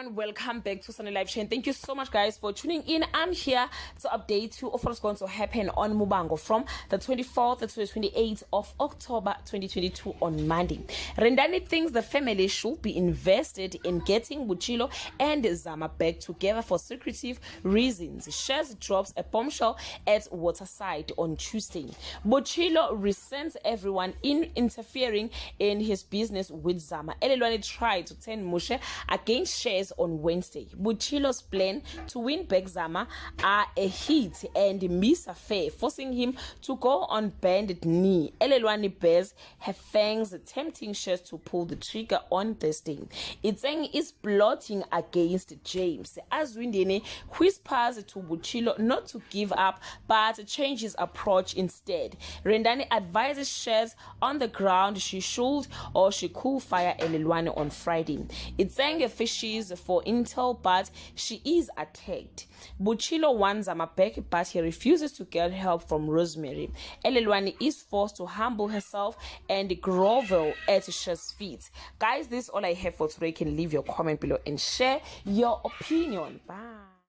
everyone, welcome back to Sunday Live Chain. Thank you so much guys for tuning in. I'm here to update you of what's going to happen on Muvhango from the 24th to the 28th of October 2022 on Monday. Rendani thinks the family should be invested in getting Vhutshilo and Zama back together for secretive reasons. Shares drops a bombshell at Waterside on Tuesday. Vhutshilo resents everyone in interfering in his business with Zama. Elelwane tried to turn Mushe against shares on Wednesday. Vhutshilo's plan to win back Zama are a hit and miss a fair, forcing him to go on bended knee. Elelwane bears her fangs, tempting shares to pull the trigger on Thursday. Itseng is plotting against James. As Windene whispers to Vhutshilo not to give up but change his approach instead. Rendani advises shares on the ground she should or she could fire Elelwane on Friday. Itseng fishes for intel but she is attacked. Vhutshilo wants Zama back but he refuses to get help from Rosemary. Elelwane is forced to humble herself and grovel at Sha's feet. Guys, this is all I have for today. You can leave your comment below and share your opinion. Bye.